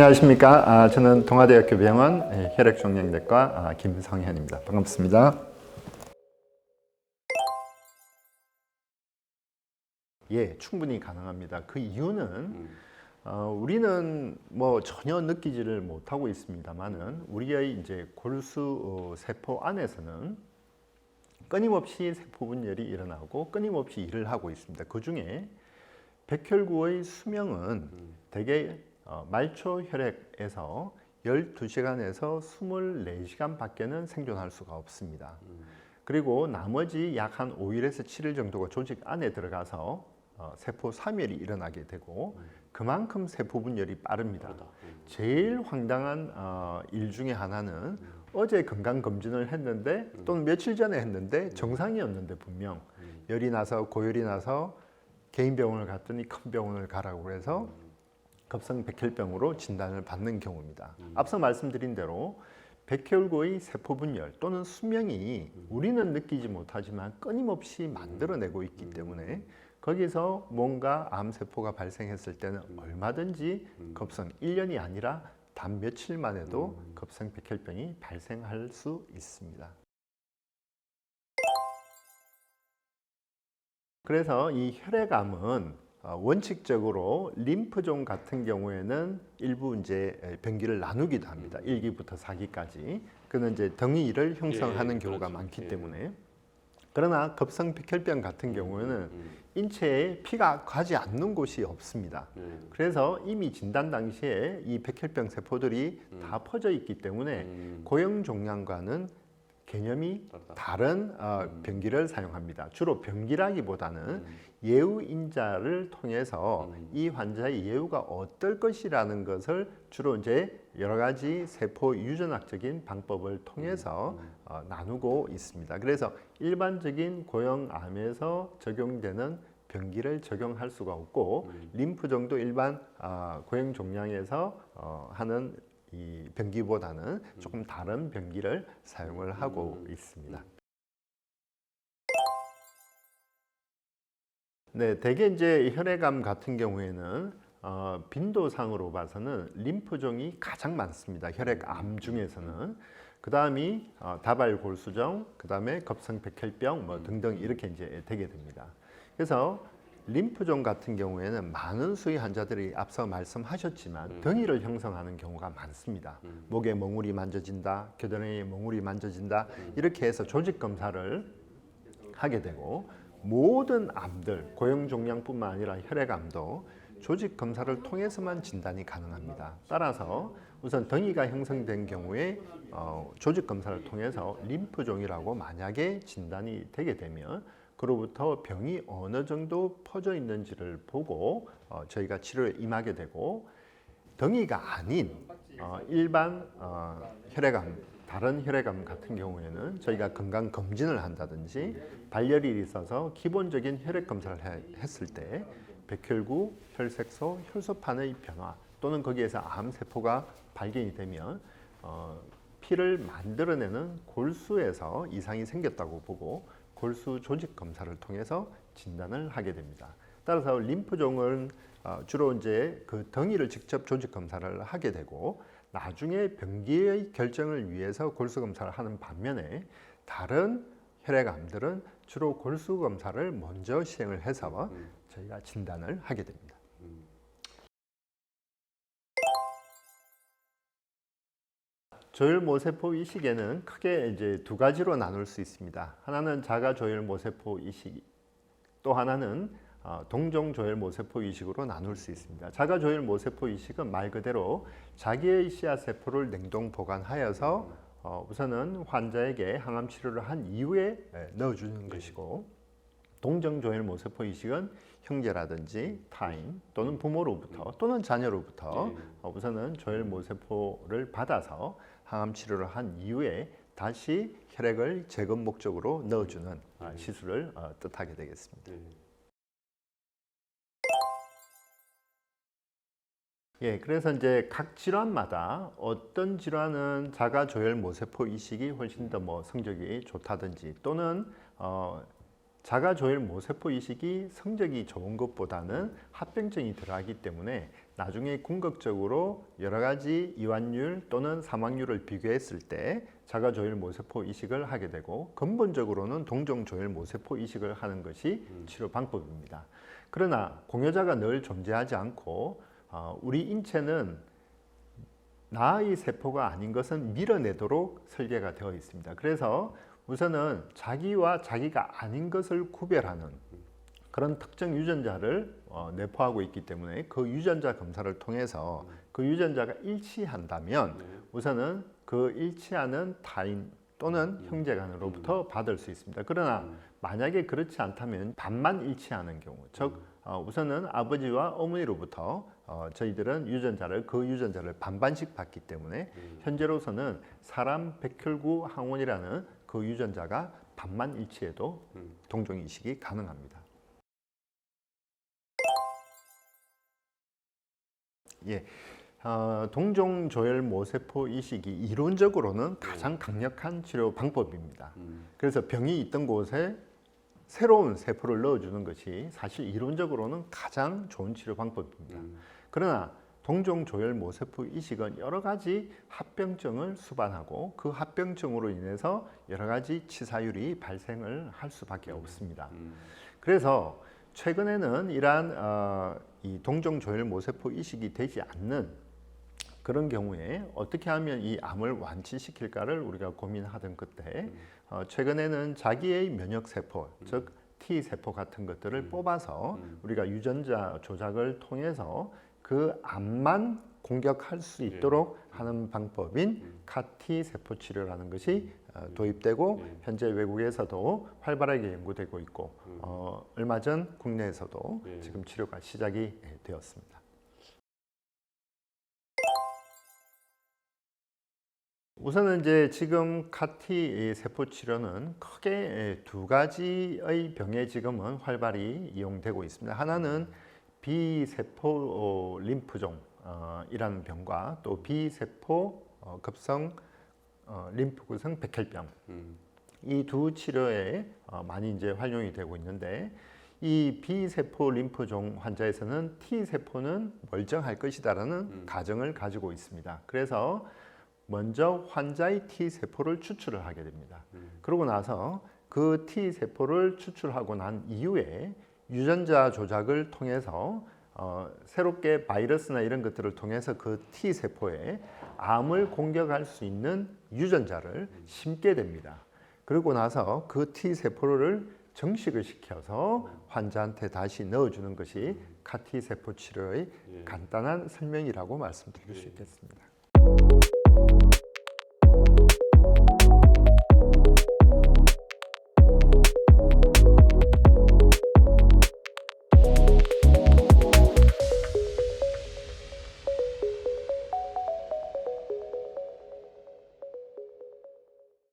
안녕하십니까. 저는 동아대학교 병원 혈액종양내과 김성현입니다. 반갑습니다. 예, 충분히 가능합니다. 그 이유는 우리는 뭐 전혀 느끼지를 못하고 있습니다만은 우리의 이제 골수 세포 안에서는 끊임없이 세포 분열이 일어나고 끊임없이 일을 하고 있습니다. 그 중에 백혈구의 수명은 대개 말초 혈액에서 12시간에서 24시간 밖에는 생존할 수가 없습니다. 그리고 나머지 약 한 5일에서 7일 정도가 조직 안에 들어가서 세포 사멸이 일어나게 되고 그만큼 세포 분열이 빠릅니다. 제일 황당한 일 중에 하나는 어제 건강검진을 했는데 또는 며칠 전에 했는데 정상이었는데 분명 열이 나서 고열이 나서 개인 병원을 갔더니 큰 병원을 가라고 해서 급성 백혈병으로 진단을 받는 경우입니다. 앞서 말씀드린 대로 백혈구의 세포 분열 또는 수명이 우리는 느끼지 못하지만 끊임없이 만들어내고 있기 때문에 거기서 뭔가 암세포가 발생했을 때는 얼마든지 급성 1년이 아니라 단 며칠 만에도 급성 백혈병이 발생할 수 있습니다. 그래서 이 혈액암은 원칙적으로 림프종 같은 경우에는 일부 이제 병기를 나누기도 합니다. 1기부터 4기까지. 그는 이제 덩이를 형성하는 경우가 그렇죠. 많기 때문에. 그러나 급성 백혈병 같은 경우에는 인체에 피가 가지 않는 곳이 없습니다. 그래서 이미 진단 당시에 이 백혈병 세포들이 다 퍼져 있기 때문에 고형 종양과는 개념이 다른 병기를 사용합니다. 주로 병기라기보다는 예우인자를 통해서 이 환자의 예우가 어떨 것이라는 것을 주로 이제 여러 가지 세포 유전학적인 방법을 통해서 나누고 있습니다. 그래서 일반적인 고형암에서 적용되는 병기를 적용할 수가 없고 림프종도 일반 고형 종양에서 하는 이 병기보다는 조금 다른 병기를 사용을 하고 있습니다. 네, 대개 이제 혈액암 같은 경우에는 빈도상으로 봐서는 림프종이 가장 많습니다. 혈액암 중에서는. 그 다음이 다발골수종, 그 다음에 급성백혈병 뭐 등등 이렇게 이제 되게 됩니다. 그래서 림프종 같은 경우에는 많은 수의 환자들이 앞서 말씀하셨지만 덩이를 형성하는 경우가 많습니다. 목에 멍울이 만져진다, 겨드랑이에 멍울이 만져진다 이렇게 해서 조직 검사를 하게 되고 모든 암들, 고형 종양뿐만 아니라 혈액암도 조직 검사를 통해서만 진단이 가능합니다. 따라서 우선 덩이가 형성된 경우에 조직 검사를 통해서 림프종이라고 만약에 진단이 되게 되면 그로부터 병이 어느 정도 퍼져 있는지를 보고 저희가 치료에 임하게 되고 덩이가 아닌 일반 혈액암, 다른 혈액암 같은 경우에는 저희가 건강검진을 한다든지 발열이 있어서 기본적인 혈액검사를 했을 때 백혈구, 혈색소, 혈소판의 변화 또는 거기에서 암세포가 발견이 되면 피를 만들어내는 골수에서 이상이 생겼다고 보고 골수 조직 검사를 통해서 진단을 하게 됩니다. 따라서 림프종은 주로 이제 그 덩이를 직접 조직 검사를 하게 되고 나중에 병기의 결정을 위해서 골수 검사를 하는 반면에 다른 혈액암들은 주로 골수 검사를 먼저 시행을 해서 저희가 진단을 하게 됩니다. 조혈모세포 이식에는 크게 이제 두 가지로 나눌 수 있습니다. 하나는 자가 조혈모세포 이식, 또 하나는 동종 조혈모세포 이식으로 나눌 수 있습니다. 자가 조혈모세포 이식은 말 그대로 자기의 씨앗세포를 냉동 보관하여서 우선은 환자에게 항암 치료를 한 이후에 넣어주는 것이고, 동종 조혈모세포 이식은 형제라든지 타인 또는 부모로부터 또는 자녀로부터 우선은 조혈모세포를 받아서 항암 치료를 한 이후에 다시 혈액을 재건 목적으로 넣어주는 시술을 뜻하게 되겠습니다. 예, 그래서 이제 각 질환마다 어떤 질환은 자가 조혈모세포 이식이 훨씬 더 뭐 성적이 좋다든지 또는 자가조혈 모세포 이식이 성적이 좋은 것보다는 합병증이 들어가기 때문에 나중에 궁극적으로 여러 가지 이완율 또는 사망률을 비교했을 때 자가조혈 모세포 이식을 하게 되고, 근본적으로는 동종조혈 모세포 이식을 하는 것이 치료 방법입니다. 그러나 공여자가 늘 존재하지 않고 우리 인체는 나의 세포가 아닌 것은 밀어내도록 설계가 되어 있습니다. 그래서 우선은 자기와 자기가 아닌 것을 구별하는 그런 특정 유전자를 내포하고 있기 때문에 그 유전자 검사를 통해서 그 유전자가 일치한다면 우선은 그 일치하는 타인 또는 형제간으로부터 받을 수 있습니다. 그러나 만약에 그렇지 않다면 반만 일치하는 경우, 즉 우선은 아버지와 어머니로부터 저희들은 그 유전자를 반반씩 받기 때문에 현재로서는 사람 백혈구 항원이라는 그 유전자가 반만 일치해도 동종 이식이 가능합니다. 예, 동종 조혈 모세포 이식이 이론적으로는 가장 강력한 치료 방법입니다. 그래서 병이 있던 곳에 새로운 세포를 넣어주는 것이 사실 이론적으로는 가장 좋은 치료 방법입니다. 그러나 동종 조혈 모세포 이식은 여러 가지 합병증을 수반하고 그 합병증으로 인해서 여러 가지 치사율이 발생을 할 수밖에 없습니다. 그래서 최근에는 이러한 이 동종 조혈 모세포 이식이 되지 않는 그런 경우에 어떻게 하면 이 암을 완치시킬까를 우리가 고민하던 그때 최근에는 자기의 면역세포, 즉 T세포 같은 것들을 뽑아서 우리가 유전자 조작을 통해서 그 암만 공격할 수 있도록 하는 방법인 CAR-T 세포 치료라는 것이 도입되고 현재 외국에서도 활발하게 연구되고 있고 얼마 전 국내에서도 지금 치료가 시작이 되었습니다. 우선은 이제 지금 CAR-T 세포 치료는 크게 두 가지의 병에 지금은 활발히 이용되고 있습니다. 하나는 비세포 림프종이라는 병과 또 비세포 급성 림프구성 백혈병, 이 두 치료에 많이 이제 활용이 되고 있는데, 이 비세포 림프종 환자에서는 T세포는 멀쩡할 것이다라는 가정을 가지고 있습니다. 그래서 먼저 환자의 T세포를 추출을 하게 됩니다. 그러고 나서 그 T세포를 추출하고 난 이후에 유전자 조작을 통해서 새롭게 바이러스나 이런 것들을 통해서 그 T세포에 암을 공격할 수 있는 유전자를 심게 됩니다. 그러고 나서 그 T세포를 정식을 시켜서 환자한테 다시 넣어주는 것이 CAR-T 세포 치료의 간단한 설명이라고 말씀드릴 수 있겠습니다.